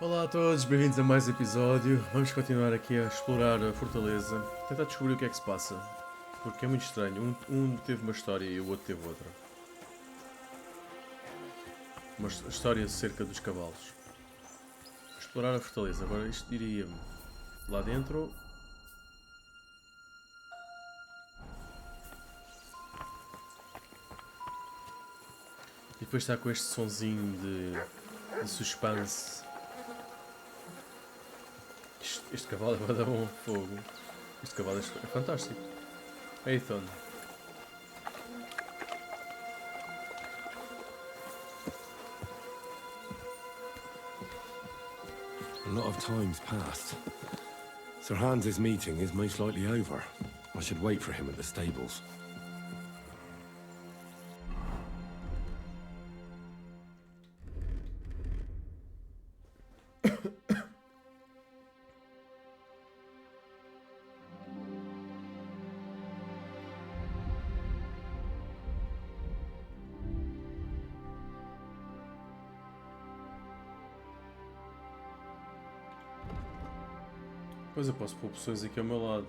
Olá a todos, bem-vindos a mais um episódio. Vamos continuar aqui a explorar a fortaleza, tentar descobrir o que é que se passa, porque é muito estranho. Um teve uma história e o outro teve outra. Uma história acerca dos cavalos. Explorar a fortaleza. Agora isto diria-me lá dentro. E depois está com este sonzinho de suspense. Este cavalo vai dar bom fogo. Este cavalo é fantástico. Atentem. A lot of time's passed. Sir Hans's meeting is most likely over. I should wait for him at the stables. Pois eu posso pôr pessoas aqui ao meu lado.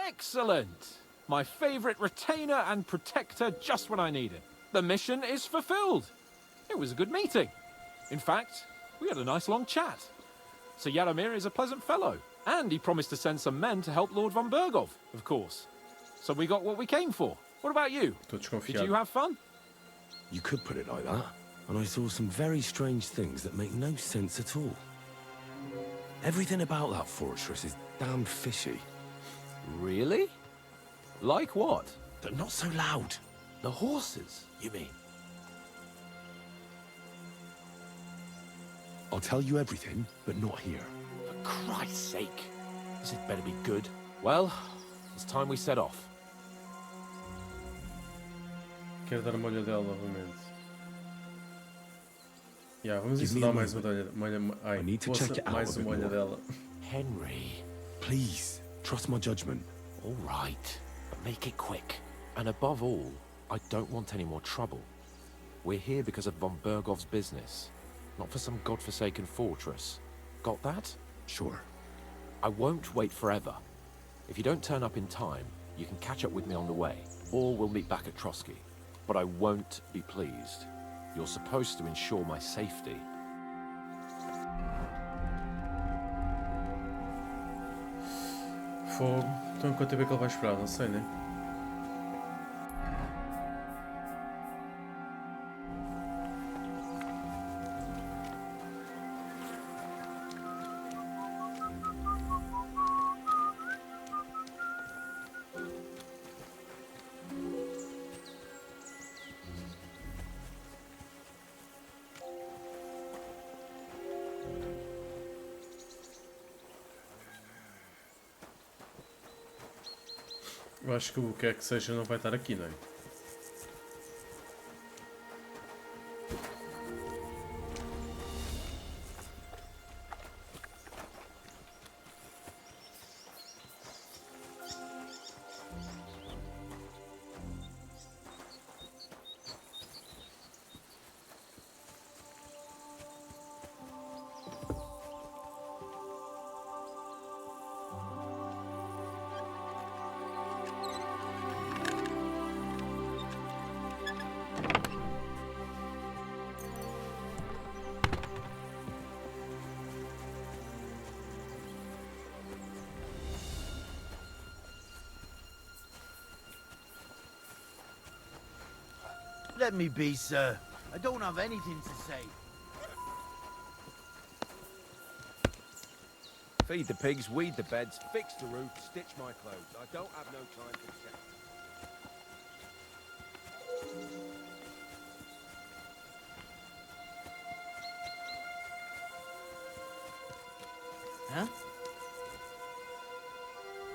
Excellent! My favorite retainer and protector just when I need it. The mission is fulfilled. It was a good meeting. In fact, we had a nice long chat. Sir Yaromir is a pleasant fellow, and he promised to send some men to help Lord von Bergov, of course. So we got what we came for. What about you? Did you have fun? You could put it like that. And I saw some very strange things that make no sense at all. Everything about that fortress is damn fishy. Really? Like what? They're not so loud. The horses, you mean? I'll tell you everything, but not here. For Christ's sake. This had better be good. Well, it's time we set off. Quero dar uma olhadela novamente. Vamos isso dar mais I need to check it out mais uma olhadela. Henry. Please, trust my judgment. All right, but make it quick. And above all, I don't want any more trouble. We're here because of von Bergov's business, not for some godforsaken fortress. Got that? Sure. I won't wait forever. If you don't turn up in time, you can catch up with me on the way, or we'll meet back at Trotsky. But I won't be pleased. You're supposed to ensure my safety. Fogo. Então quanto tempo é que ele vai esperar? Não sei, né? Eu acho que o que é que seja não vai estar aqui, não é? Let me be, sir. I don't have anything to say. Feed the pigs, weed the beds, fix the roof, stitch my clothes. I don't have no time for sex. Huh?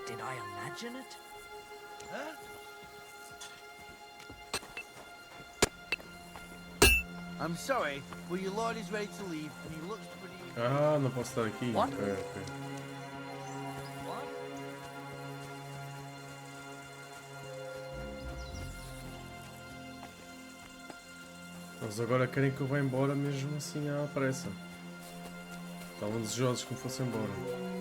Did I imagine it? Huh? I'm sorry, but your lord is ready to leave, and he looks pretty... Ah, não posso estar aqui. What? Ok, ok. What? Eles agora querem que eu vá embora mesmo assim à pressa. Estavam desejosos que me fosse embora.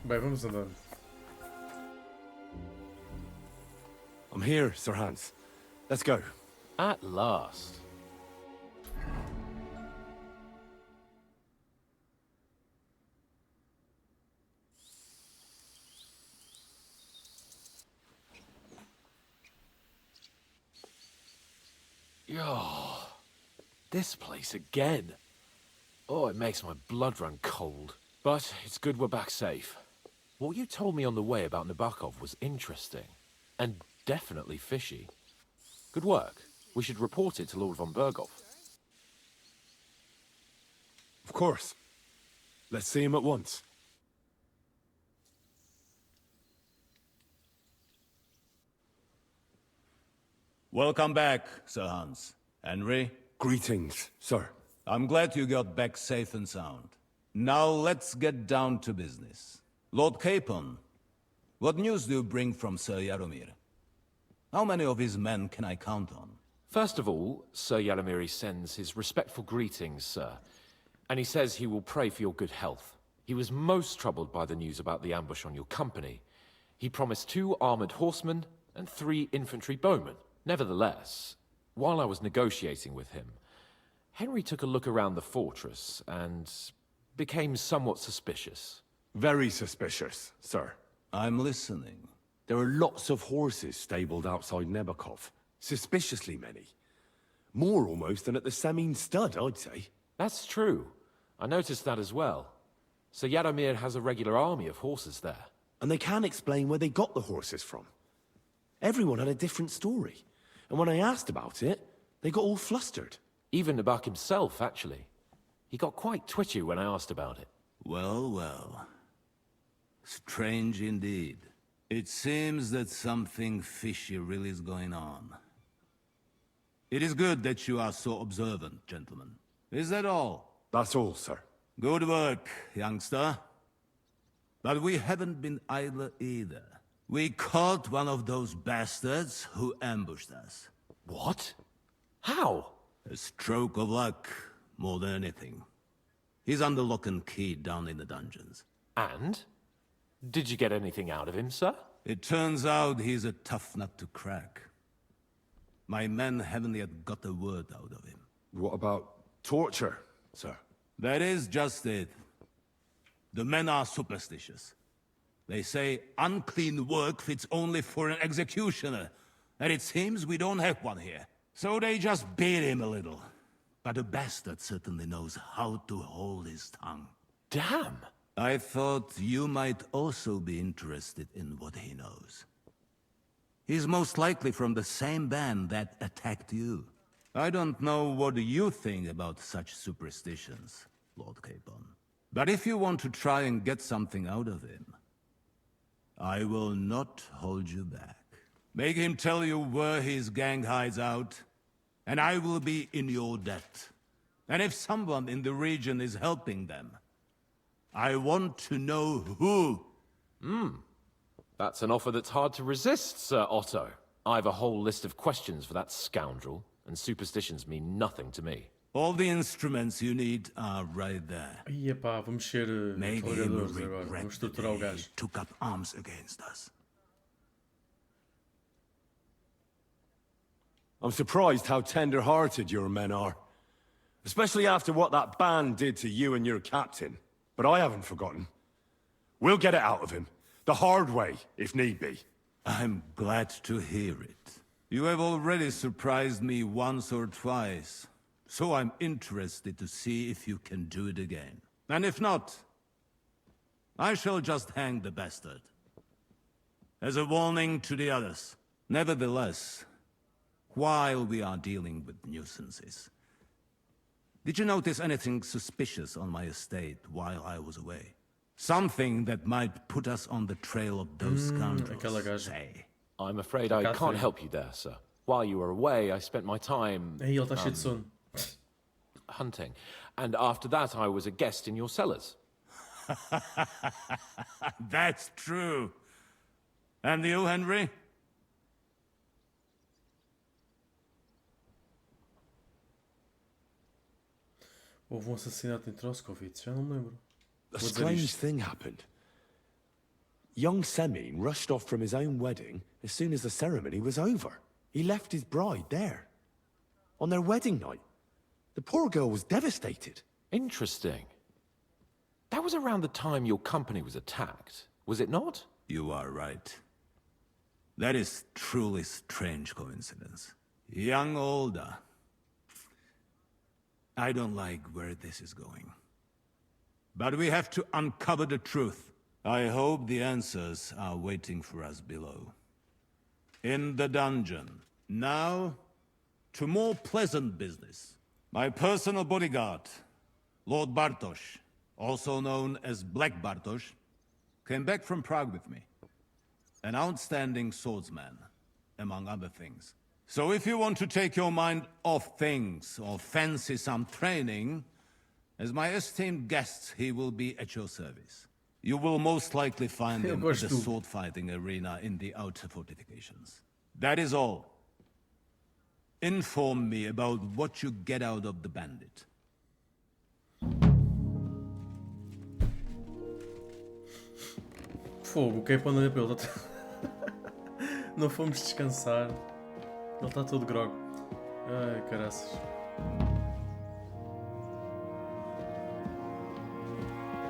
Bem, vamos andando. I'm here, Sir Hans. Let's go. At last. Oh, this place again. Oh, it makes my blood run cold. But it's good we're back safe. What you told me on the way about Nabokov was interesting. And definitely fishy. Good work. We should report it to Lord von Berghoff. Of course. Let's see him at once. Welcome back, Sir Hans. Henry, Greetings, sir. I'm glad you got back safe and sound. Now let's get down to business. Lord Capon, what news do you bring from Sir Jaromir? How many of his men can I count on? First of all, Sir Jaromir sends his respectful greetings, sir. And he says he will pray for your good health. He was most troubled by the news about the ambush on your company. He promised 2 armored horsemen and 3 infantry bowmen. Nevertheless, while I was negotiating with him, Henry took a look around the fortress and became somewhat suspicious. Very suspicious, sir. I'm listening. There are lots of horses stabled outside Nebakov. Suspiciously many. More almost than at the Samin stud, I'd say. That's true. I noticed that as well. Sir Jaromir has a regular army of horses there. And they can't explain where they got the horses from. Everyone had a different story. And when I asked about it, they got all flustered. Even Nabok himself, actually. He got quite twitchy when I asked about it. Well, well. Strange indeed. It seems that something fishy really is going on. It is good that you are so observant, gentlemen. Is that all? That's all, sir. Good work, youngster. But we haven't been idle either. We caught one of those bastards who ambushed us. What? How? A stroke of luck, more than anything. He's under lock and key down in the dungeons. And? Did you get anything out of him, sir? It turns out he's a tough nut to crack. My men haven't yet got a word out of him. What about torture, sir? That is just it. The men are superstitious. They say unclean work fits only for an executioner, and it seems we don't have one here. So they just beat him a little. But the bastard certainly knows how to hold his tongue. Damn! I thought you might also be interested in what he knows. He's most likely from the same band that attacked you. I don't know what you think about such superstitions, Lord Capon. But if you want to try and get something out of him, I will not hold you back. Make him tell you where his gang hides out, and I will be in your debt. And if someone in the region is helping them, I want to know who. That's an offer that's hard to resist, Sir Otto. I've a whole list of questions for that scoundrel, and superstitions mean nothing to me. All the instruments you need are right there. Aí, pá, vamos ser Maybe he will trabalhadores agora. regret Vamos the torturar o day he gajo. took up arms against us. I'm surprised how tender-hearted your men are. Especially after what that band did to you and your captain. But I haven't forgotten. We'll get it out of him. The hard way, if need be. I'm glad to hear it. You have already surprised me once or twice, so I'm interested to see if you can do it again. And if not, I shall just hang the bastard. As a warning to the others. Nevertheless, while we are dealing with nuisances, did you notice anything suspicious on my estate while I was away? Something that might put us on the trail of those aquela scoundrels, gaja. say. I'm afraid I can't help you there, sir. While you were away, I spent my time Aí ele está cheio de sono. hunting. And after that, I was a guest in your cellars. That's true. And you, Henry? Houve um assassinato em Troskowitz, já não me lembro. A What's that strange ish? thing happened. Young Semyon rushed off from his own wedding as soon as the ceremony was over. He left his bride there. On their wedding night. The poor girl was devastated. Interesting. That was around the time your company was attacked, was it not? You are right. That is truly strange coincidence. Young Olda. I don't like where this is going. But we have to uncover the truth. I hope the answers are waiting for us below. In the dungeon. Now, to more pleasant business. My personal bodyguard, Lord Bartosz, also known as Black Bartosz, came back from Prague with me. An outstanding swordsman, among other things. So if you want to take your mind off things or fancy some training, as my esteemed guest, he will be at your service. You will most likely find him at the sword-fighting arena in the outer fortifications. That is all. Inform me about what you get out of the bandit. Fogo, o Capon olha para ele. Não fomos descansar. Ele está todo grog. Ai, caraças.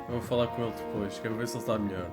Eu vou falar com ele depois, quero ver se ele está melhor.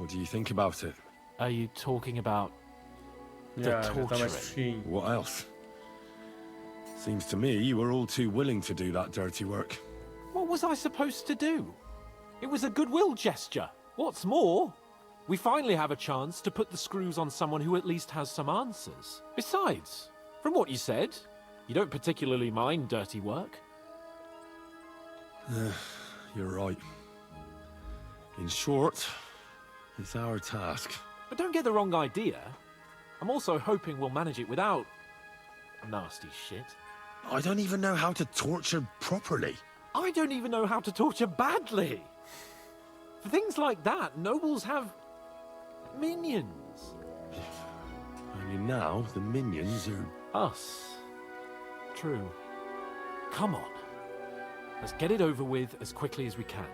What do you think about it? Are you talking about Já está mais torturing. fresquinho. What else? Seems to me you were all too willing to do that dirty work. What was I supposed to do? It was a goodwill gesture. What's more, we finally have a chance to put the screws on someone who at least has some answers. Besides, from what you said, you don't particularly mind dirty work. You're right. In short, it's our task. But don't get the wrong idea. I'm also hoping we'll manage it without nasty shit. I don't even know how to torture properly. I don't even know how to torture badly. For things like that, nobles have minions. Only now the minions are... Us. True. Come on. Let's get it over with as quickly as we can.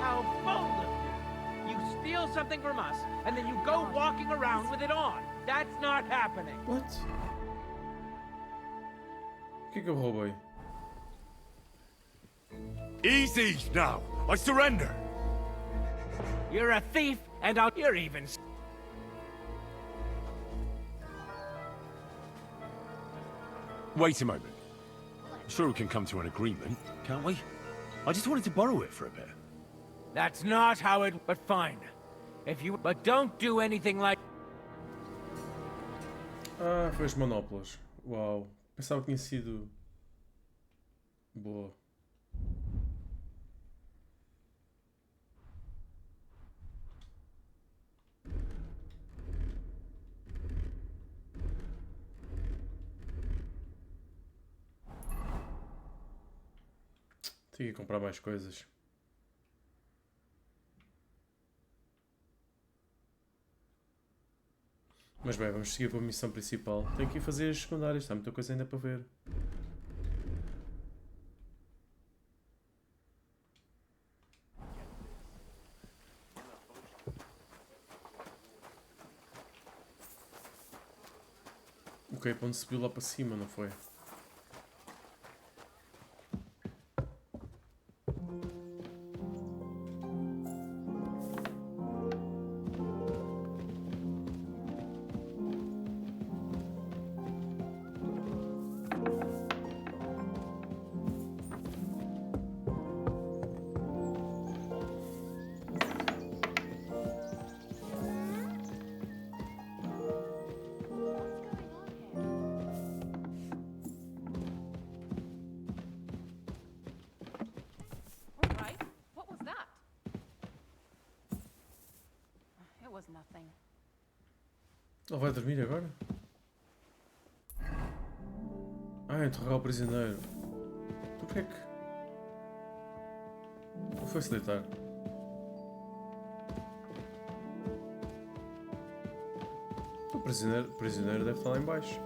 How bold of you! You steal something from us, and then you go walking around with it on. That's not happening. What? O que é que eu roubei? Easy now! I surrender! You're a thief, and you're even... Wait a moment. I'm sure we can come to an agreement, can't we? I just wanted to borrow it for a bit. That's not how it... But fine. If you... But don't do anything like... Ah, foi as manoplas. Uau. Pensava que tinha sido... Boa. Tenho que comprar mais coisas. Mas bem, vamos seguir para a missão principal. Tenho que ir fazer as secundárias, está muita coisa ainda para ver. O Capone subiu lá para cima, não foi? All right. What was that? It was nothing. Ele vai dormir agora? Ah, interrogar o prisioneiro. Então porquê que... Não foi-se deitar? O prisioneiro deve estar lá em baixo.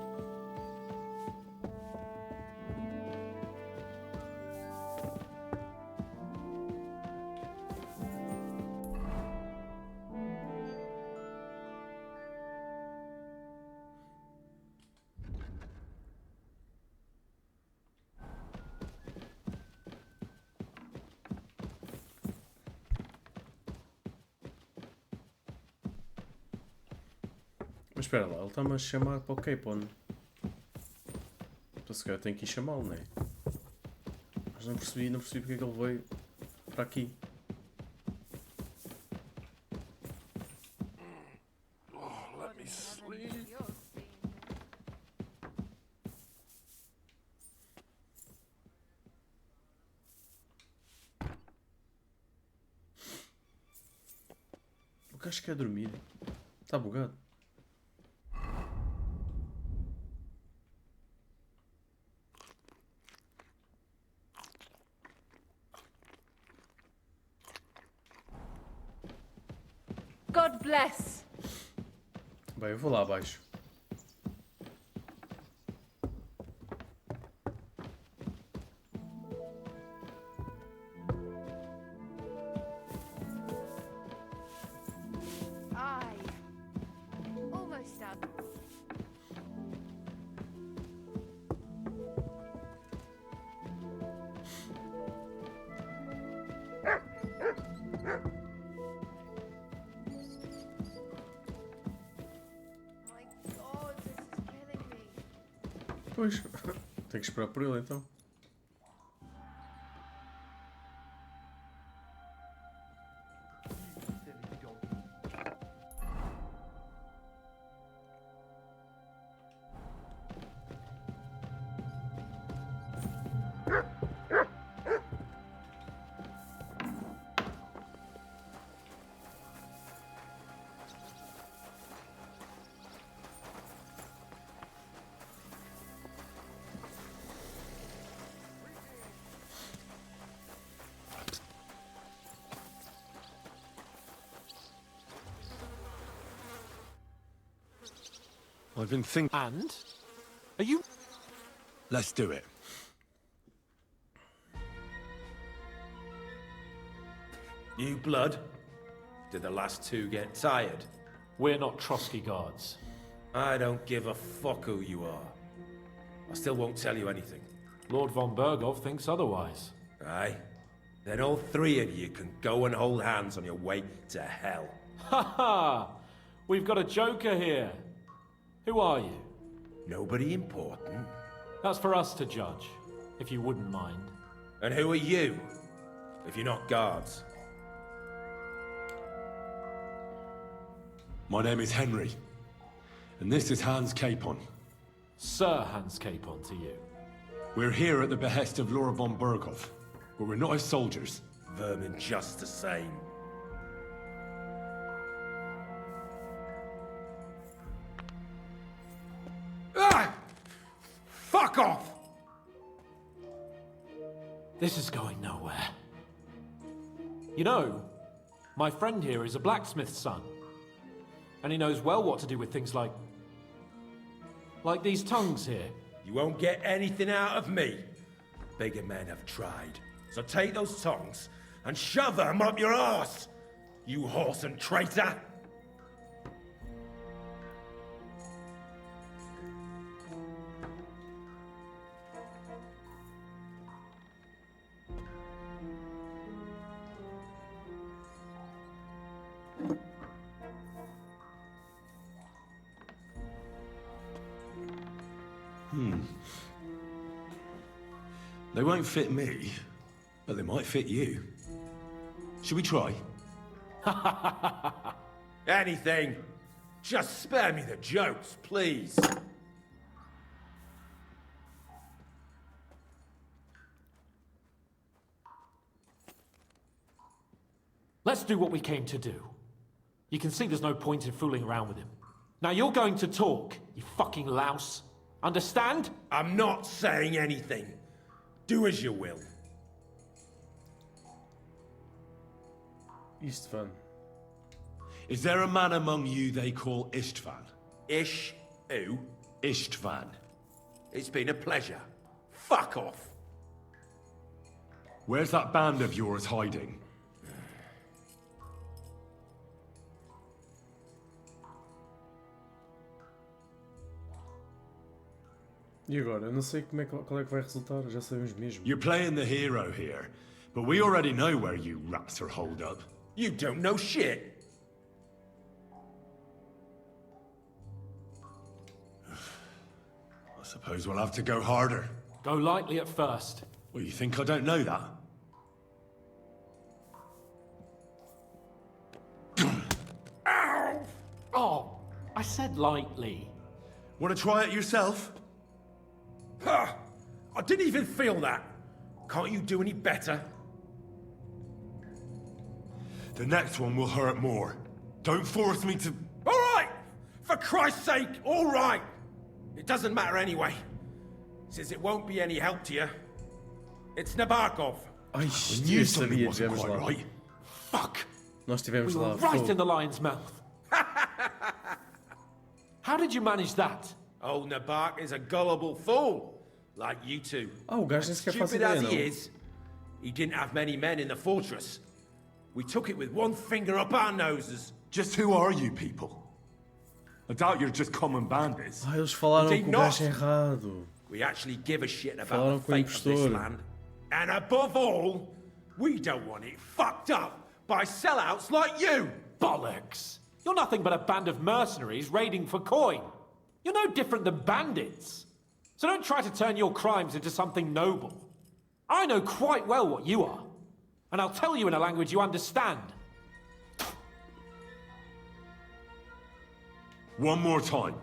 Mas espera lá, ele está-me a chamar para o Capone. Então se calhar tenho que ir chamá-lo, não é? Mas não percebi porque é que ele veio para aqui. Let me sleep. O que acho que é dormir. Está bugado. bless. Bem, eu vou lá abaixo. Ai. Almost done. My God, this is killing me. Pois, tenho que esperar por ele então. I've been thinking. And? Are you... Let's do it. New blood? Did the last two get tired? We're not Trotsky guards. I don't give a fuck who you are. I still won't tell you anything. Lord von Bergov thinks otherwise. Aye? Then all three of you can go and hold hands on your way to hell. Ha ha! We've got a joker here. Who are you? Nobody important. That's for us to judge, if you wouldn't mind. And who are you? If you're not guards. My name is Henry. And this is Hans Capon. Sir Hans Capon to you. We're here at the behest of Laura von Berghoff, but we're not his soldiers. Vermin just the same. Ah! Fuck off! This is going nowhere. You know, my friend here is a blacksmith's son. And he knows well what to do with things like these tongues here. You won't get anything out of me. Bigger men have tried. So take those tongs and shove them up your arse, you horse and traitor! They won't fit me, but they might fit you. Should we try? Anything. Just spare me the jokes, please. Let's do what we came to do. You can see there's no point in fooling around with him. Now you're going to talk, you fucking louse. Understand? I'm not saying anything. Do as you will. Istvan. Is there a man among you they call Istvan? Ish who? Istvan. It's been a pleasure. Fuck off. Where's that band of yours hiding? E agora? Eu não sei como é, qual é que vai resultar, já sabemos mesmo. You're playing the hero here, but we already know where you rats are holed up. You don't know shit. I suppose we'll have to go harder. Go lightly at first. Well, you think I don't know that? Ow! Oh, I said lightly. Want to try it yourself? Huh. I didn't even feel that. Can't you do any better? The next one will hurt more. Don't force me to... All right! For Christ's sake, all right! It doesn't matter anyway. Since it won't be any help to you. It's Nabokov. Ai, I eu knew something sabia, wasn't tivemos quite lá. right. Fuck! Nós tivemos We were lá. right Fogo. in the lion's mouth. How did you manage that? Old Nabak is a gullible fool, like you two. O gajo nem sequer faz Stupid ideia, as não. he is, he didn't have many men in the fortress. We took it with one finger up our noses. Just who are you people? I doubt you're just common bandits. Ah, eles falaram Indeed com o gajo not. errado. We actually give a shit Falaram about the com o fate of this impostor. land. And above all, we don't want it fucked up by sellouts like you. Bollocks! You're nothing but a band of mercenaries raiding for coin. You're no different than bandits. So don't try to turn your crimes into something noble. I know quite well what you are. And I'll tell you in a language you understand. One more time.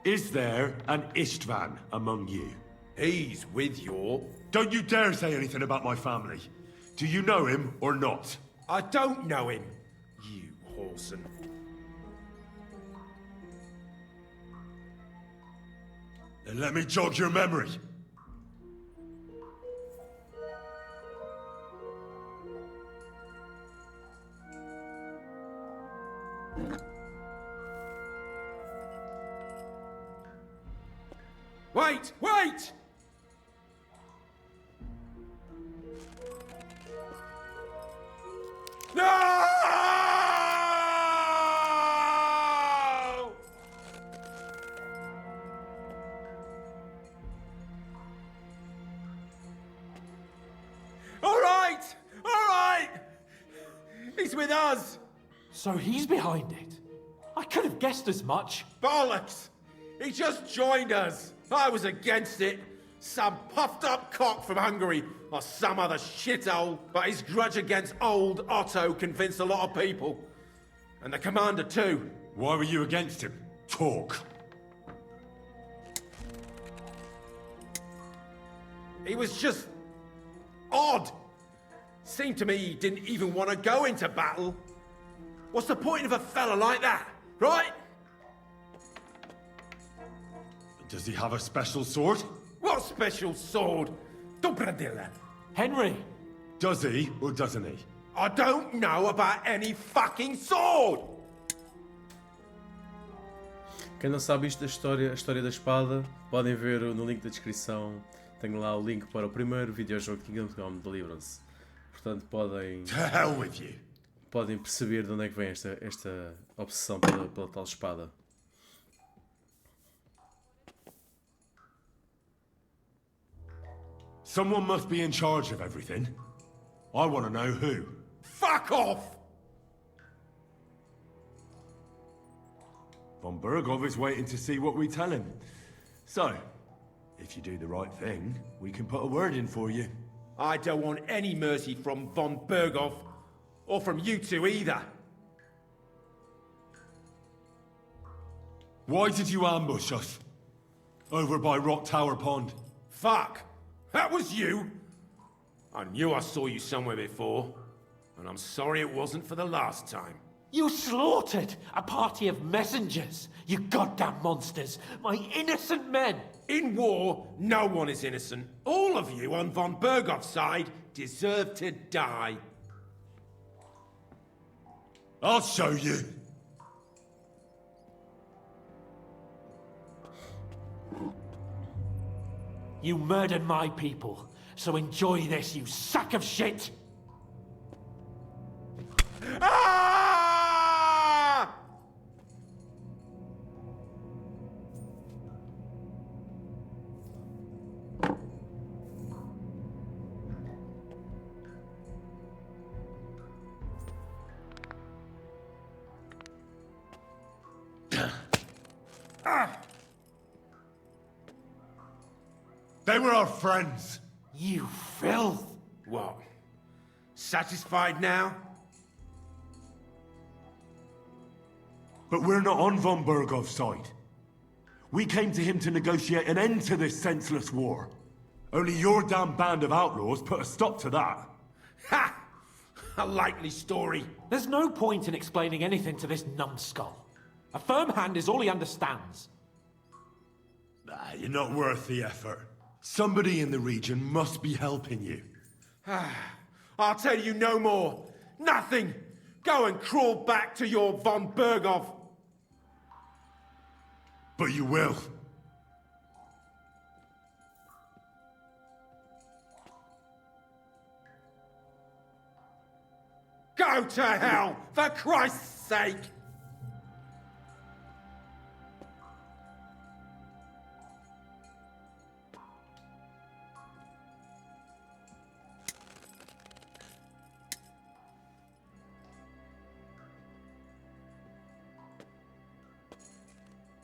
Is there an Istvan among you? He's with your... Don't you dare say anything about my family. Do you know him or not? I don't know him, you whoreson. Then let me jog your memory. Wait! Wait! No! All right! All right! He's with us! So he's behind it. I could have guessed as much. Bollocks! He just joined us. I was against it. Some puffed up cock from Hungary or some other shithole, but his grudge against old Otto convinced a lot of people. And the commander too. Why were you against him? Talk. He was just odd. Seemed to me he didn't even want to go into battle. What's the point of a fella like that, right? Does he have a special sword? What special sword? Dobradilla. Henry! Does he or doesn't he? I don't know about any fucking sword! Quem não sabe isto da história, a história da espada, podem ver no link da descrição. Tenho lá o link para o primeiro videojogo de Kingdom Come Deliverance. Portanto, podem hell with you. Podem perceber de onde é que vem esta obsessão pela tal espada. Someone must be in charge of everything. I want to know who. Fuck off! Von Burgov is waiting to see what we tell him. So, if you do the right thing, we can put a word in for you. I don't want any mercy from von Burgov, or from you two either. Why did you ambush us? Over by Rock Tower Pond. Fuck! That was you? I knew I saw you somewhere before, and I'm sorry it wasn't for the last time. You slaughtered a party of messengers, you goddamn monsters, my innocent men! In war, no one is innocent. All of you on von Burgov's side deserve to die. I'll show you. You murdered my people, so enjoy this, you sack of shit! Ah! They were our friends. You filth! What? Satisfied now? But we're not on von Burgov's side. We came to him to negotiate an end to this senseless war. Only your damn band of outlaws put a stop to that. Ha! A likely story. There's no point in explaining anything to this numbskull. A firm hand is all he understands. You're not worth the effort. Somebody in the region must be helping you. I'll tell you no more. Nothing. Go and crawl back to your von Burgov. But you will. Go to hell, for Christ's sake!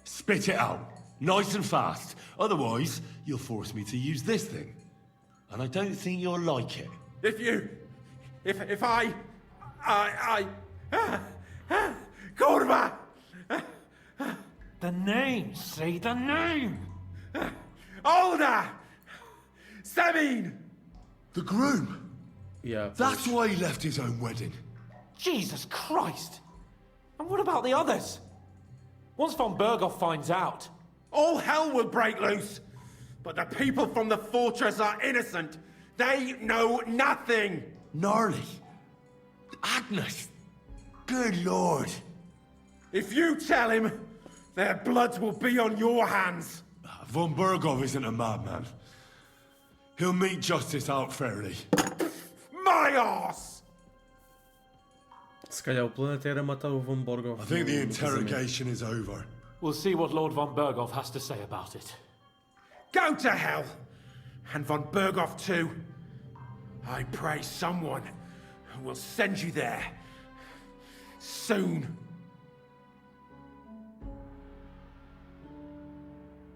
Spit it out, nice and fast. Otherwise, you'll force me to use this thing. And I don't think you'll like it. If I... Kurva! The name, say the name! Older! Sabine! The groom. Yeah, That's why he left his own wedding. Jesus Christ! And what about the others? Once von Berghoff finds out... All hell will break loose! But the people from the fortress are innocent! They know nothing! Gnarly. Agnes. Good lord. If you tell him, their blood will be on your hands! Von Berghoff isn't a madman. He'll mete justice out fairly. My arse! Se calhar o plano até era matar o Von Borghoff. I think the no casamento. interrogation is over. We'll see what Lord von Berghoff has to say about it. Go to hell! And von Berghoff too. I pray someone will send you there. Soon.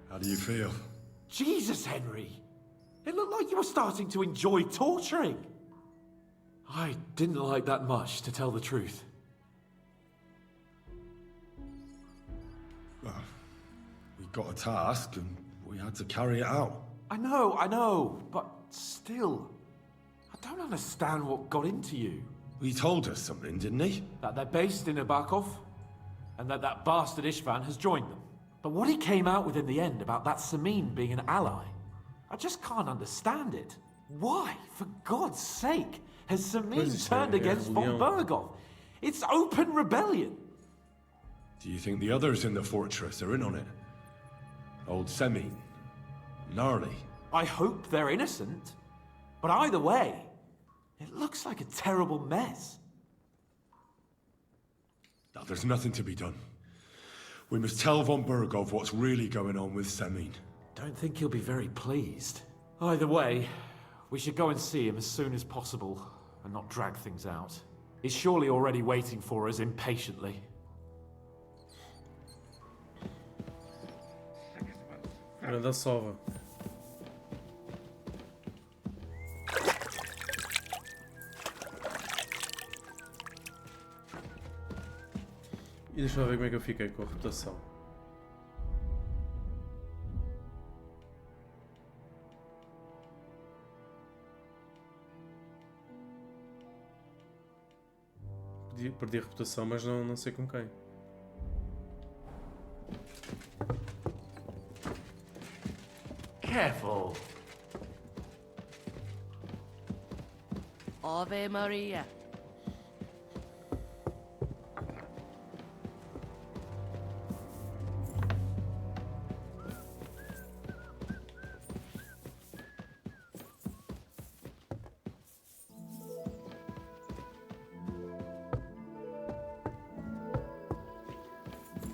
How do you feel? Jesus, Henry! It looked like you were starting to enjoy torturing. I didn't like that much, to tell the truth. Well, we got a task and we had to carry it out. I know, but still, I don't understand what got into you. He told us something, didn't he? That they're based in Abakov, and that bastard Ishvan has joined them. But what he came out with in the end about that Samin being an ally, I just can't understand it. Why, for God's sake, has Samin turned against von Berghoff? It's open rebellion. Do you think the others in the fortress are in on it? Old Semin, Gnarly. I hope they're innocent. But either way, it looks like a terrible mess. Now, there's nothing to be done. We must tell von Berghoff what's really going on with Semin. Don't think he'll be very pleased. Either way, we should go and see him as soon as possible and not drag things out. He's surely already waiting for us impatiently. Grande sova. E deixa eu ver como é que eu fiquei com a reputação. Perdi a reputação, mas não sei com quem. Careful. Ave Maria.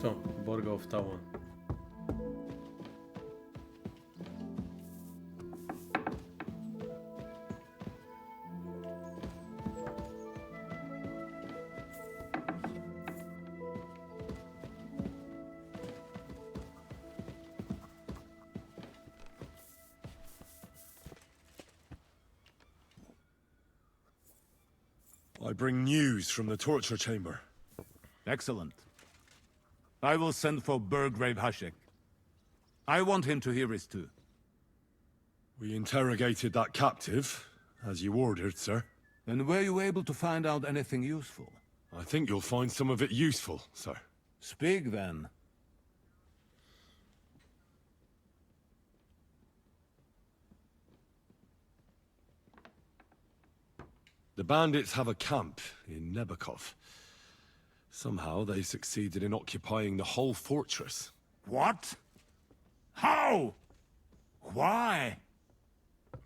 Então, Borghoff está onde? I bring news from the torture chamber. Excellent. I will send for Burgrave Hashek. I want him to hear it too. We interrogated that captive, as you ordered, sir. And were you able to find out anything useful? I think you'll find some of it useful, sir. Speak then. The bandits have a camp in Nebakov. Somehow they succeeded in occupying the whole fortress. What? How? Why?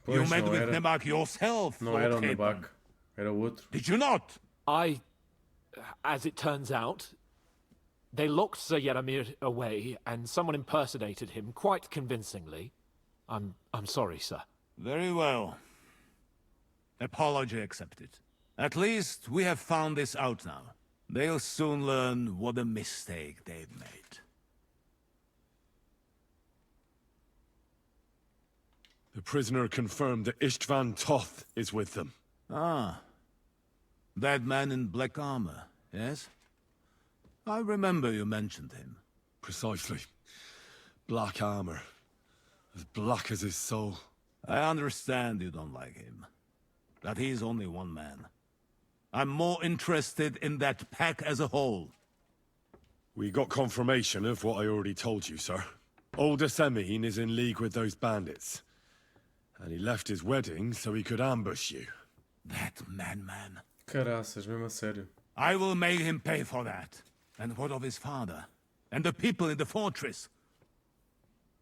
You Pois, met não with era. Nebak yourself, Não Lord era o Capon. Nebak. Era o outro. Did you not? As it turns out, they locked Sir Yaramir away, and someone impersonated him quite convincingly. I'm sorry, sir. Very well. Apology accepted. At least we have found this out now. They'll soon learn what a mistake they've made. The prisoner confirmed that Istvan Toth is with them. Ah. That man in black armor, yes? I remember you mentioned him. Precisely. Black armor. As black as his soul. I understand you don't like him. But he's only one man. I'm more interested in that pack as a whole. We got confirmation of what I already told you, sir. Old Asemin is in league with those bandits. And he left his wedding so he could ambush you. That madman. Caraças, mesmo a sério. I will make him pay for that. And what of his father? And the people in the fortress?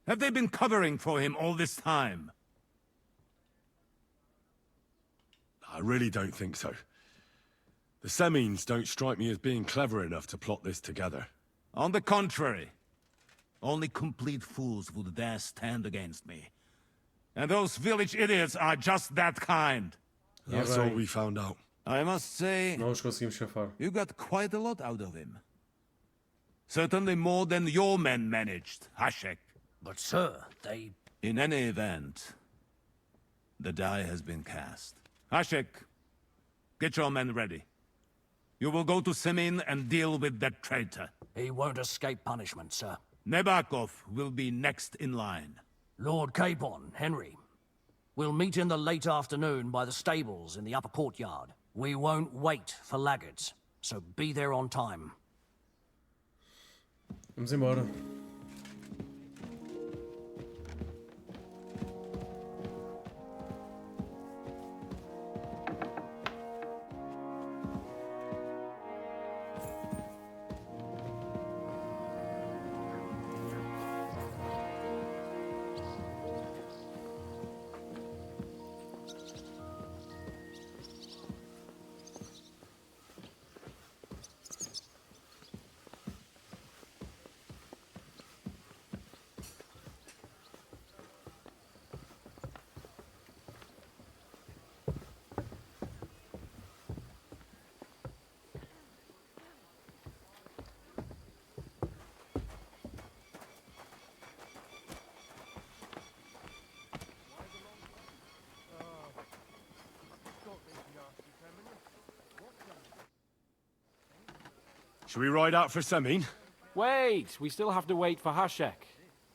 Have they been covering for him all this time? I really don't think so. The Semines don't strike me as being clever enough to plot this together. On the contrary. Only complete fools would dare stand against me. And those village idiots are just that kind. That's all we found out. I must say, Não os conseguimos chafar. you got quite a lot out of him. Certainly more than your men managed, Hashek. But sir, they... In any event, the die has been cast. Hashek, get your men ready. You will go to Semin and deal with that traitor. He won't escape punishment, sir. Nebakov will be next in line. Lord Capon, Henry. We'll meet in the late afternoon by the stables in the upper courtyard. We won't wait for laggards, so be there on time. Vamos embora. Should we ride out for Semin? Wait, we still have to wait for Hashek.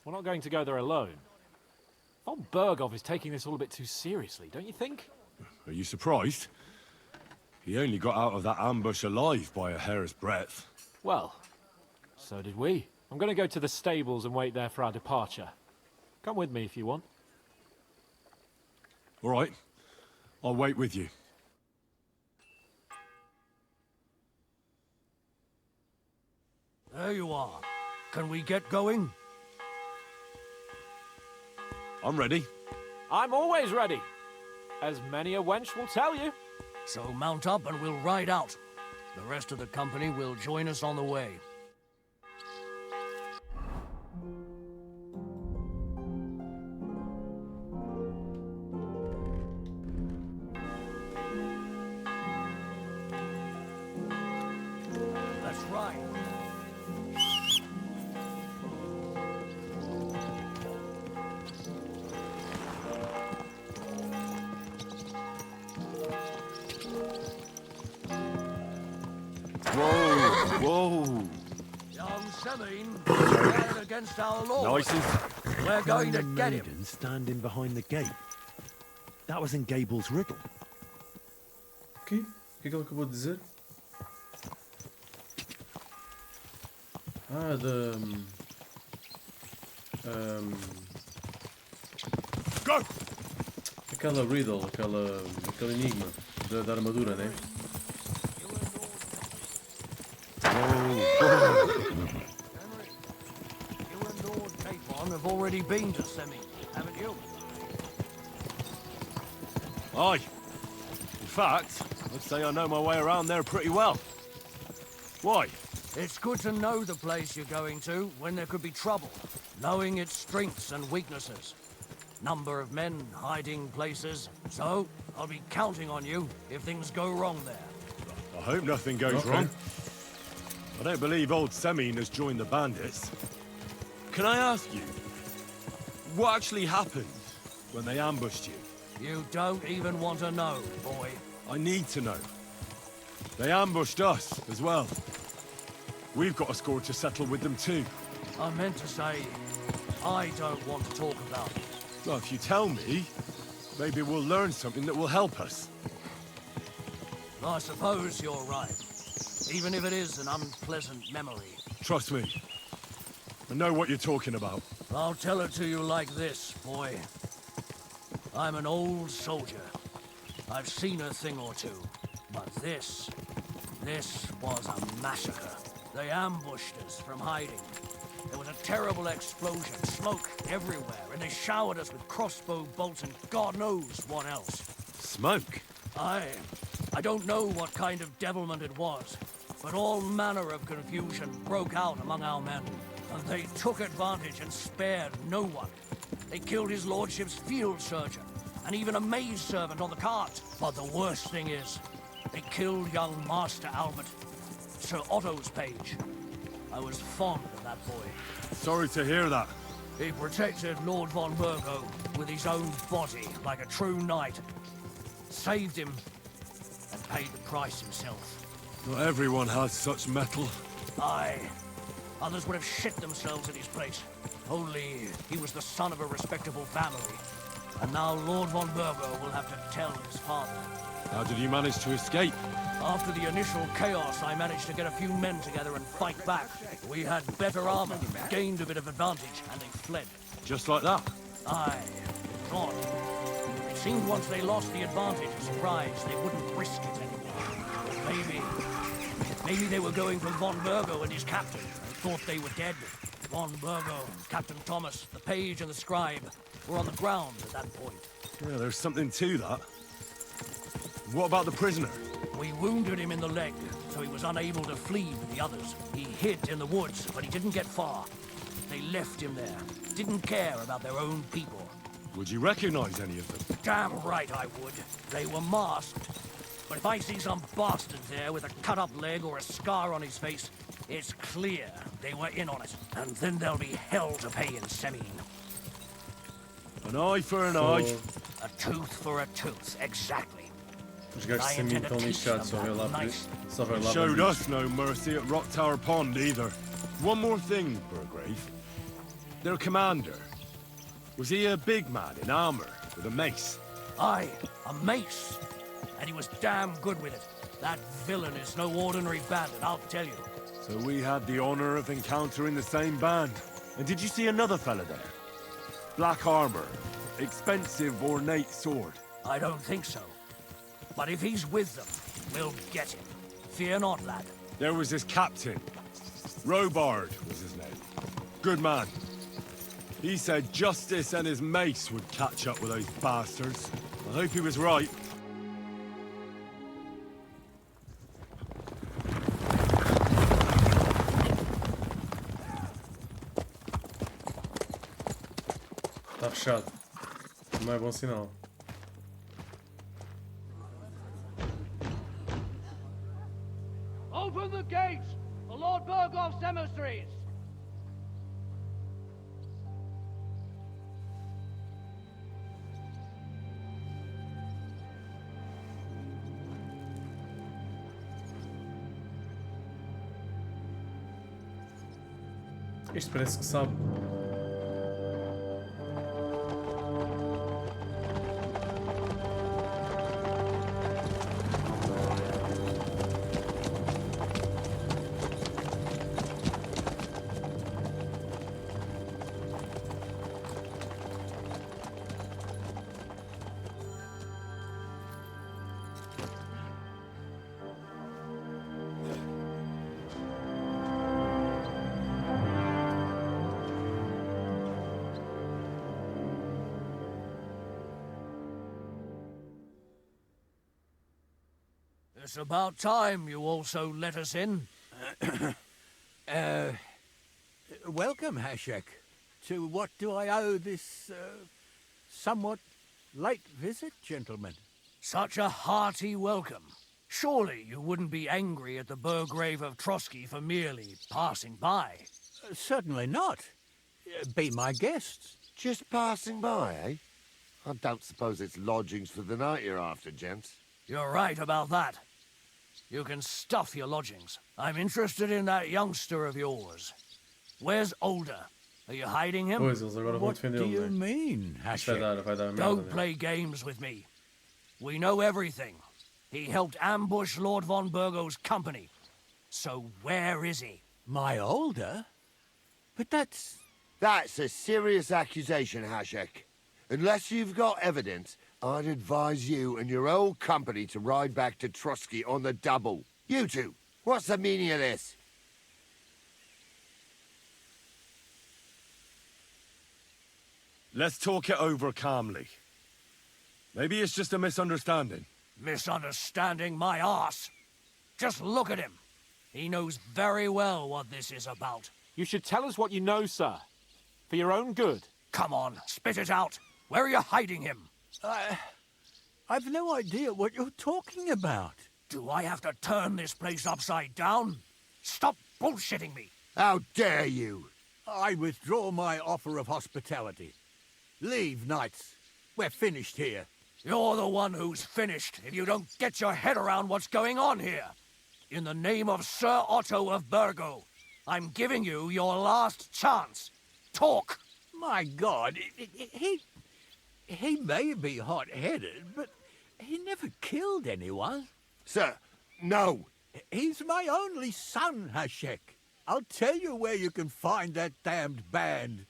We're not going to go there alone. Von Bergov is taking this all a bit too seriously, don't you think? Are you surprised? He only got out of that ambush alive by a hair's breadth. Well, so did we. I'm going to go to the stables and wait there for our departure. Come with me if you want. All right. I'll wait with you. There you are. Can we get going? I'm ready. I'm always ready. As many a wench will tell you. So mount up and we'll ride out. The rest of the company will join us on the way. That's right. Whoa! Young Semin, stand against our Lord. Nice. We're going to get him. Maiden standing behind the gate. That was in Gable's riddle. O quê? O que é que ele acabou de dizer? Ah, da... Go! Aquela riddle, aquele enigma da armadura, né? on have already been to Semi, haven't you? Aye. In fact, I'd say I know my way around there pretty well. Why? It's good to know the place you're going to when there could be trouble, knowing its strengths and weaknesses. Number of men, hiding places. So, I'll be counting on you if things go wrong there. I hope nothing goes wrong. I don't believe old Semine has joined the bandits. Can I ask you, what actually happened when they ambushed you? You don't even want to know, boy. I need to know. They ambushed us as well. We've got a score to settle with them too. I meant to say, I don't want to talk about it. Well, if you tell me, maybe we'll learn something that will help us. I suppose you're right. Even if it is an unpleasant memory. Trust me. I know what you're talking about. I'll tell it to you like this, boy. I'm an old soldier. I've seen a thing or two. But this was a massacre. They ambushed us from hiding. There was a terrible explosion, smoke everywhere, and they showered us with crossbow bolts and God knows what else. Smoke? I don't know what kind of devilment it was, but all manner of confusion broke out among our men, and they took advantage and spared no one. They killed his lordship's field surgeon, and even a maid servant on the cart. But the worst thing is, they killed young Master Albert, Sir Otto's page. I was fond of that boy. Sorry to hear that. He protected Lord von Burgo with his own body like a true knight. Saved him and paid the price himself. Not everyone has such metal. Aye. Others would have shit themselves in his place. Only he was the son of a respectable family. And now Lord von Burgo will have to tell his father. How did you manage to escape? After the initial chaos, I managed to get a few men together and fight back. We had better armor, gained a bit of advantage, and they fled. Just like that? Aye. Gone. It seemed once they lost the advantage of surprise, they wouldn't risk it anymore. Maybe they were going for von Burgo and his captain, and thought they were dead. Von Burgo, Captain Thomas, the page and the scribe were on the ground at that point. Yeah, there's something to that. What about the prisoner? We wounded him in the leg, so he was unable to flee with the others. He hid in the woods, but he didn't get far. They left him there. Didn't care about their own people. Would you recognize any of them? Damn right I would. They were masked. But if I see some bastard there with a cut-up leg or a scar on his face, it's clear they were in on it. And then there'll be hell to pay in Semine. An eye for an eye. A tooth for a tooth, exactly. Os gajos de Semine estão lixados, só vai lá Showed us no mercy at Rock Tower Pond either. One more thing, Burgrave. Their commander. Was he a big man in armor with a mace? Aye, a mace. And he was damn good with it. That villain is no ordinary bandit, I'll tell you. So we had the honor of encountering the same band. And did you see another fella there? Black armor, expensive ornate sword. I don't think so. But if he's with them, we'll get him. Fear not, lad. There was his captain. Robard was his name. Good man. He said justice and his mace would catch up with those bastards. I hope he was right. Está fechado. Não é bom sinal. Open the gates for Lord Burgoff's emissaries! Isto parece que sabe. It's about time you also let us in. Welcome, Hashek. To what do I owe this, somewhat late visit, gentlemen? Such a hearty welcome. Surely you wouldn't be angry at the Burgrave of Trotsky for merely passing by. Certainly not. Be my guests. Just passing by, eh? I don't suppose it's lodgings for the night you're after, gents. You're right about that. You can stuff your lodgings. I'm interested in that youngster of yours. Where's Older? Are you hiding him? Pois, eles agora vão What do defendê-lo, you né? mean, Isto vai Hashek? dar merda, Don't né? play games with me. We know everything. He helped ambush Lord von Burgo's company. So where is he? My older? But that's... That's a serious accusation, Hashek. Unless you've got evidence, I'd advise you and your old company to ride back to Trotsky on the double. You two, what's the meaning of this? Let's talk it over calmly. Maybe it's just a misunderstanding. Misunderstanding my arse. Just look at him. He knows very well what this is about. You should tell us what you know, sir. For your own good. Come on, spit it out. Where are you hiding him? I've no idea what you're talking about. Do I have to turn this place upside down? Stop bullshitting me. How dare you? I withdraw my offer of hospitality. Leave, knights. We're finished here. You're the one who's finished if you don't get your head around what's going on here. In the name of Sir Otto of Burgo, I'm giving you your last chance. Talk! My God, he may be hot-headed, but he never killed anyone. Sir, no. He's my only son, Hashek. I'll tell you where you can find that damned band.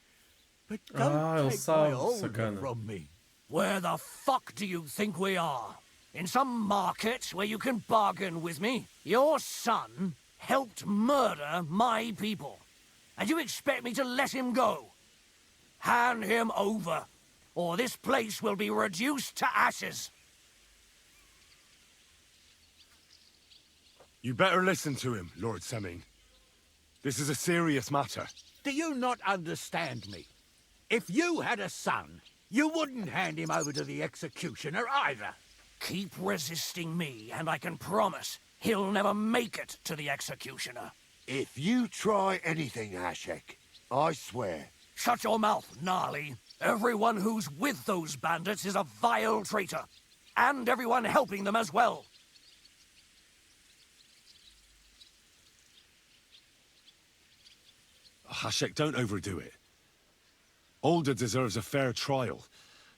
But don't ele take sabe, my older sacana. from me. Where the fuck do you think we are? In some market where you can bargain with me? Your son helped murder my people. And you expect me to let him go? Hand him over, or this place will be reduced to ashes. You better listen to him, Lord Semming. This is a serious matter. Do you not understand me? If you had a son, you wouldn't hand him over to the executioner either. Keep resisting me, and I can promise he'll never make it to the executioner. If you try anything, Hashek, I swear. Shut your mouth, Gnarly. Everyone who's with those bandits is a vile traitor. And everyone helping them as well. Hashek, don't overdo it. Older deserves a fair trial,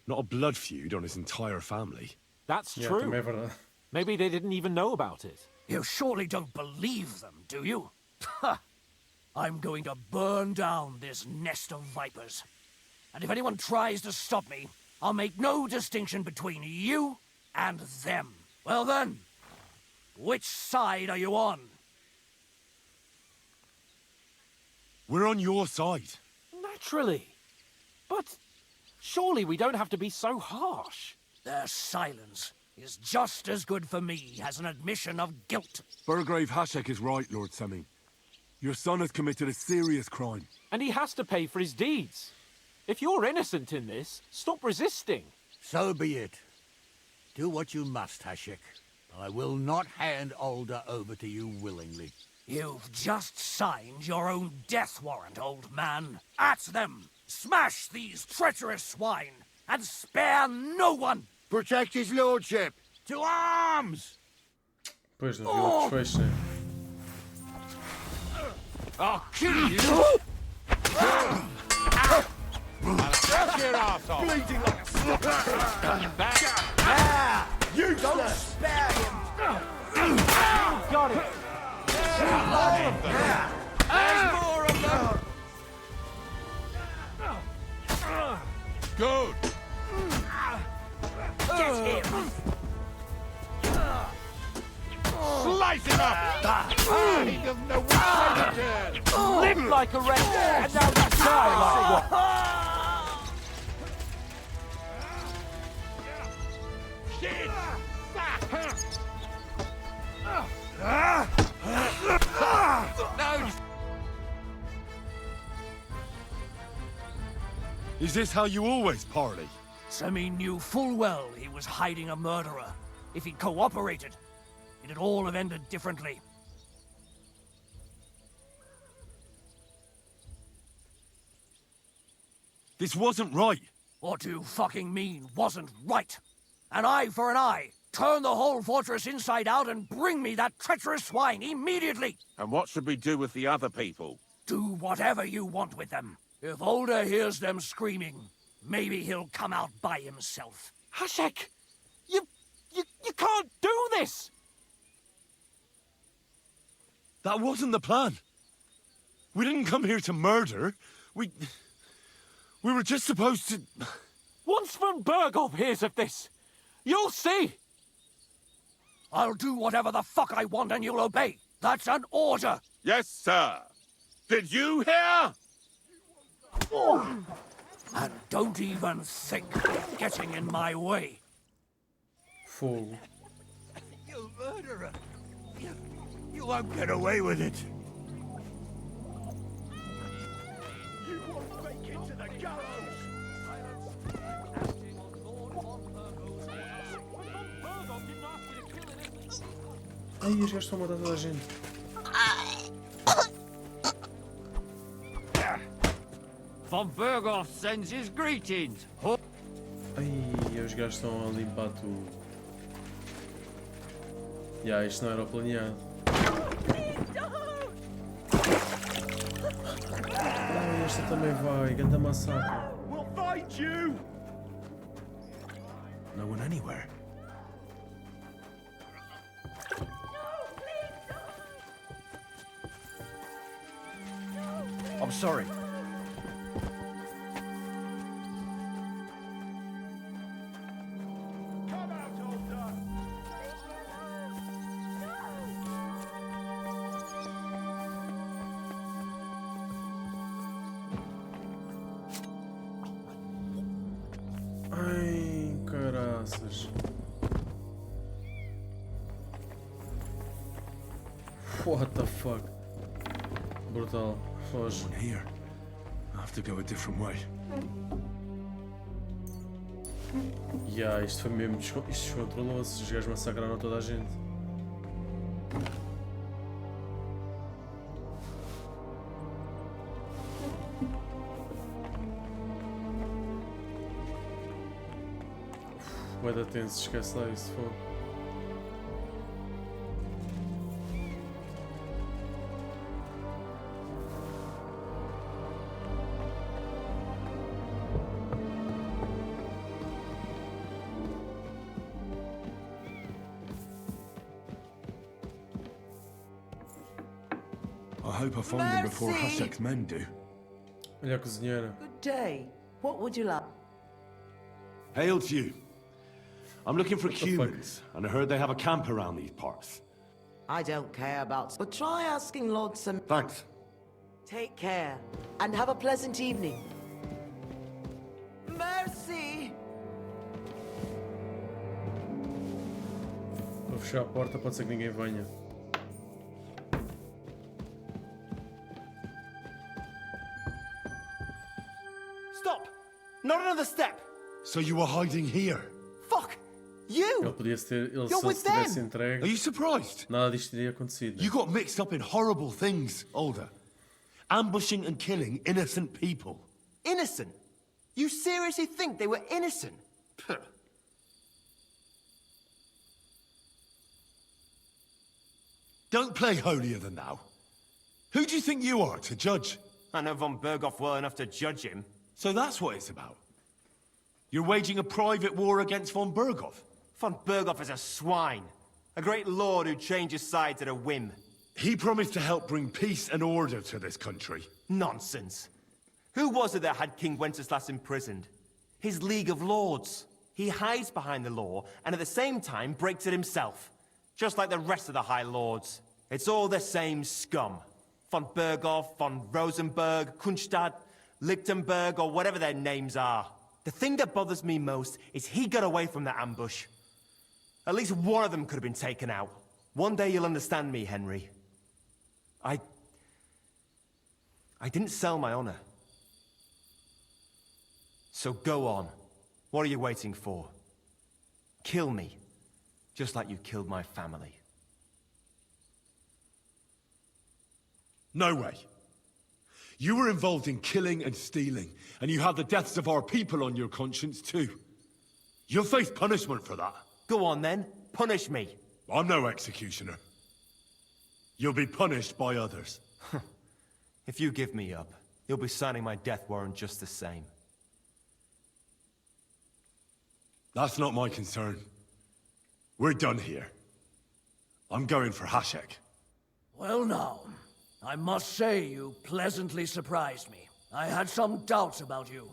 not a blood feud on his entire family. That's Yeah, true. também é verdade. Maybe they didn't even know about it. You surely don't believe them, do you? Ha! I'm going to burn down this nest of vipers. And if anyone tries to stop me, I'll make no distinction between you and them. Well then, which side are you on? We're on your side. Naturally. But surely we don't have to be so harsh. Their silence is just as good for me as an admission of guilt. Burgrave Hashek is right, Lord Semming. Your son has committed a serious crime. And he has to pay for his deeds. If you're innocent in this, stop resisting. So be it. Do what you must, Hashek. I will not hand Older over to you willingly. You've just signed your own death warrant, old man. At them! Smash these treacherous swine, and spare no one! Protect his lordship! To arms! Pois, não viu outro desfecho, né? I'll kill you! Your arsehole! Bleeding like a Stand back! You Don't spare him! Got it! There's more of them! Good! Get him! Slice him up! He doesn't know what way to turn! Live like a wretch, and now you die like one! Shit! Is this how you always parley? Semi knew full well he was hiding a murderer. If he'd cooperated, it'd all have ended differently. This wasn't right. What do you fucking mean, wasn't right? An eye for an eye. Turn the whole fortress inside out and bring me that treacherous swine immediately! And what should we do with the other people? Do whatever you want with them. If Older hears them screaming, maybe he'll come out by himself. Hashek! You can't do this! That wasn't the plan. We didn't come here to murder. We were just supposed to... Once von Berghoff hears of this, you'll see! I'll do whatever the fuck I want and you'll obey. That's an order! Yes, sir. Did you hear? And don't even think of getting in my way. Fogo. You murderer! You won't get away with it. You won't make it to the gallows! Ai, os gajos estão a matar toda a gente. Von Berghoff sends his greetings. Ai, os gajos estão a limpar tudo. Isto não era o planeado. Ai, esta também vai, ganda massacre. We'll find you! No one anywhere. I'm sorry. Ai, caraças. What the fuck? Brutal. Foge. Here. I have to go a different way. Isto foi mesmo isto descontrolou-se. Os gajos massacraram toda a gente. Bué da tenso, esquece lá isso, foi. I hope I find them before Hashek's men do. Olha a cozinheira. Good day. What would you like? Hail to you. I'm looking for humans, and I heard they have a camp around these parts. I don't care about... But try asking Lord Sam... Thanks. Take care, and have a pleasant evening. Mercy! Vou fechar a porta, pode ser que ninguém venha. Stop! Not another step! So you were hiding here? Fuck! You! Ele podia ter, ele You're se with tivesse them! entregue, Are you surprised? nada disto teria acontecido. You got mixed up in horrible things, Older. Ambushing and killing innocent people. Innocent? You seriously think they were innocent? Puh. Don't play holier than thou. Who do you think you are to judge? I know von Berghoff well enough to judge him. So that's what it's about. You're waging a private war against von Berghoff. Von Berghoff is a swine. A great lord who changes sides at a whim. He promised to help bring peace and order to this country. Nonsense. Who was it that had King Wenceslas imprisoned? His League of Lords. He hides behind the law, and at the same time breaks it himself. Just like the rest of the High Lords. It's all the same scum. Von Berghoff, von Rosenberg, Kunstadt, Lichtenberg, or whatever their names are. The thing that bothers me most is he got away from that ambush. At least one of them could have been taken out. One day you'll understand me, Henry. I didn't sell my honor. So go on. What are you waiting for? Kill me. Just like you killed my family. No way. You were involved in killing and stealing, and you had the deaths of our people on your conscience too. You'll face punishment for that. Go on then, punish me. I'm no executioner. You'll be punished by others. If you give me up, you'll be signing my death warrant just the same. That's not my concern. We're done here. I'm going for Hashek. Well now, I must say you pleasantly surprised me. I had some doubts about you,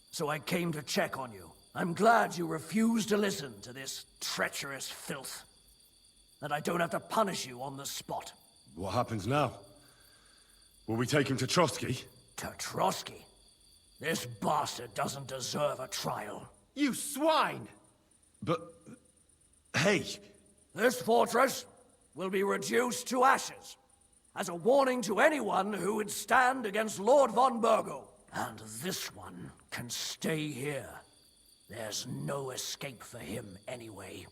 so I came to check on you. I'm glad you refused to listen to this treacherous filth. That I don't have to punish you on the spot. What happens now? Will we take him to Trotsky? To Trotsky? This bastard doesn't deserve a trial. You swine! But... hey! This fortress will be reduced to ashes, as a warning to anyone who would stand against Lord von Burgo. And this one can stay here. There's no escape for him anyway.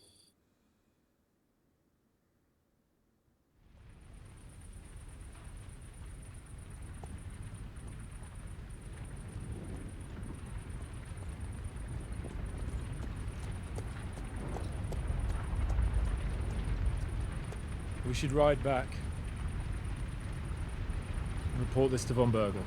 We should ride back and report this to von Burgo.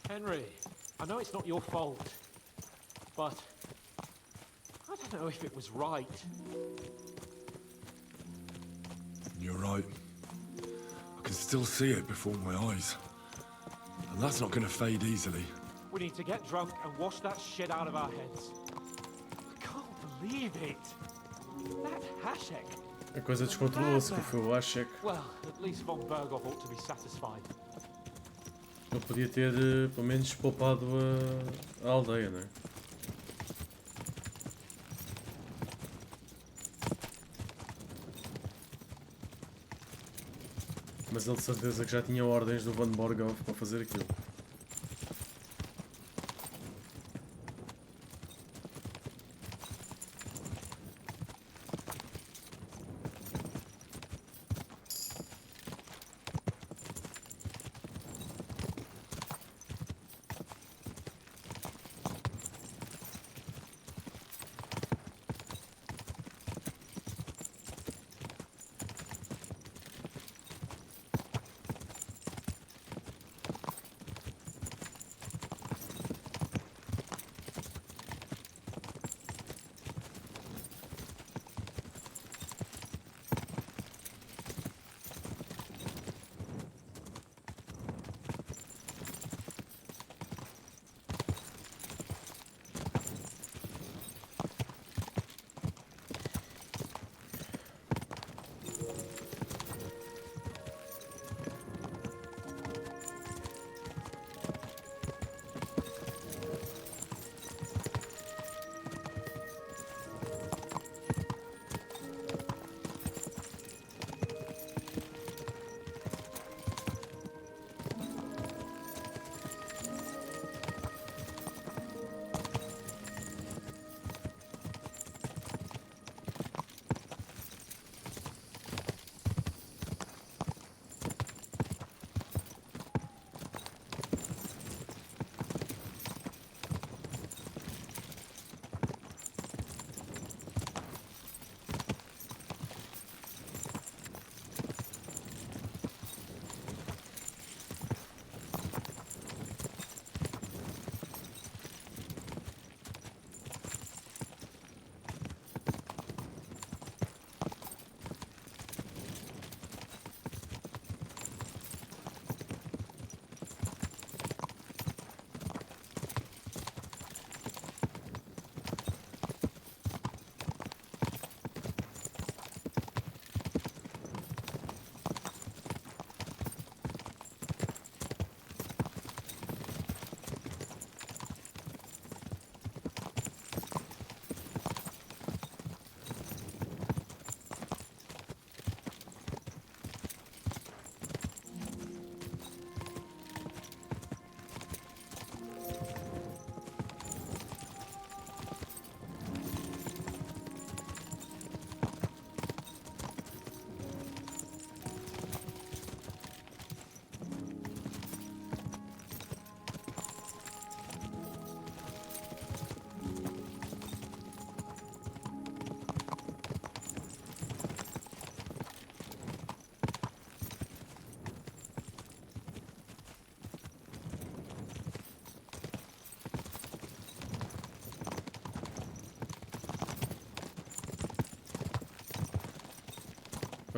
Henry, I know it's not your fault, but I don't know if it was right. You're right. I can still see it before my eyes. And that's not gonna fade easily. We need to get drunk and wash that shit out of our heads. I can't believe it. That Hashek. A coisa descontrolou-se, que foi o Hashek. Well, at least von Burgo ought to be satisfied. Ele podia ter, pelo menos, poupado a aldeia, não é? Mas ele de certeza que já tinha ordens do Von Borgov para fazer aquilo.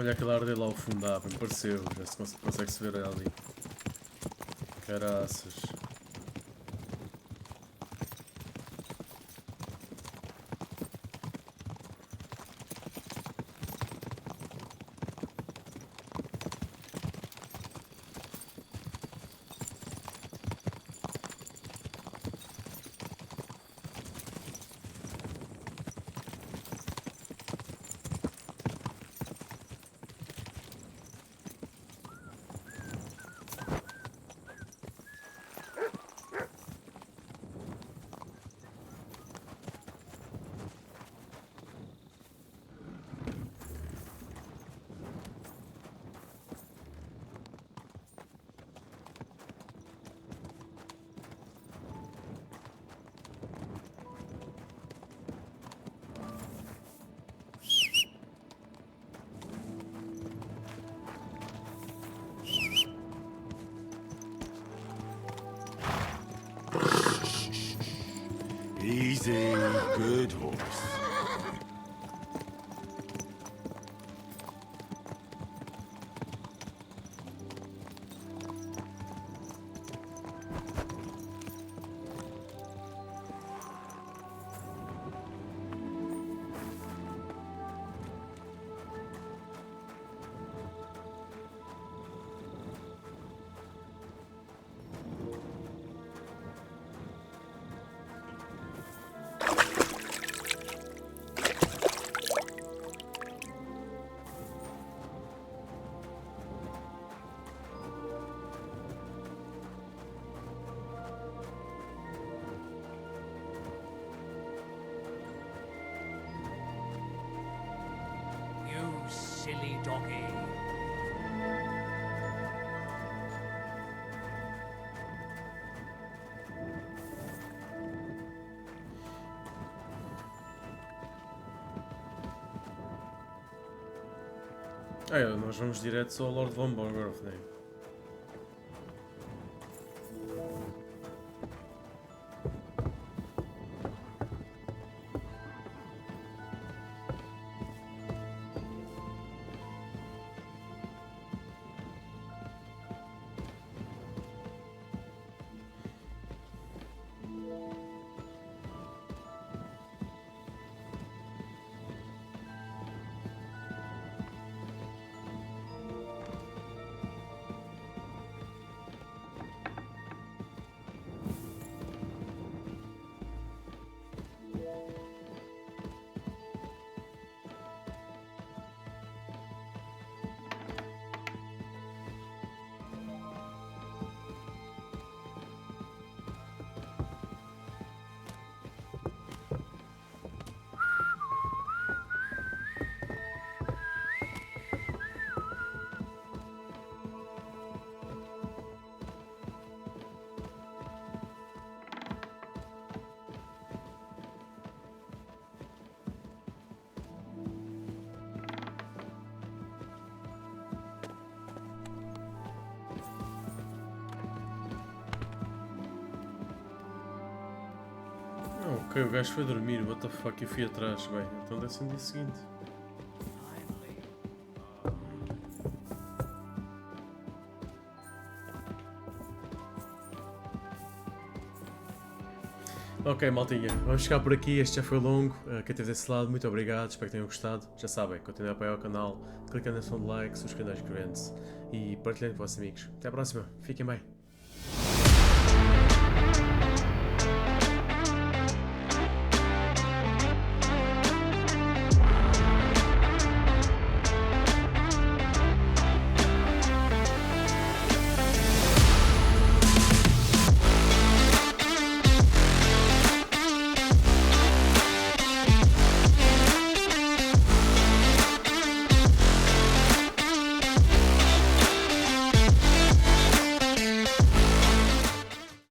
Olha aquele ar dele lá ao fundo, me pareceu. Já se consegue-se ver ali. Caraças. Easy, good horse. Silly doggy. Nós vamos direto ao Lord Von Borgorf, né? Ok, o gajo foi dormir, what the fuck, eu fui atrás. Bem, então deve ser no dia seguinte. Ok, maltinha, vamos ficar por aqui, este já foi longo. Quem esteve desse lado, muito obrigado, espero que tenham gostado. Já sabem, continuem a apoiar o canal, clicando na opção de like, subscrevendo-se e partilhando com os vossos amigos. Até à próxima, fiquem bem.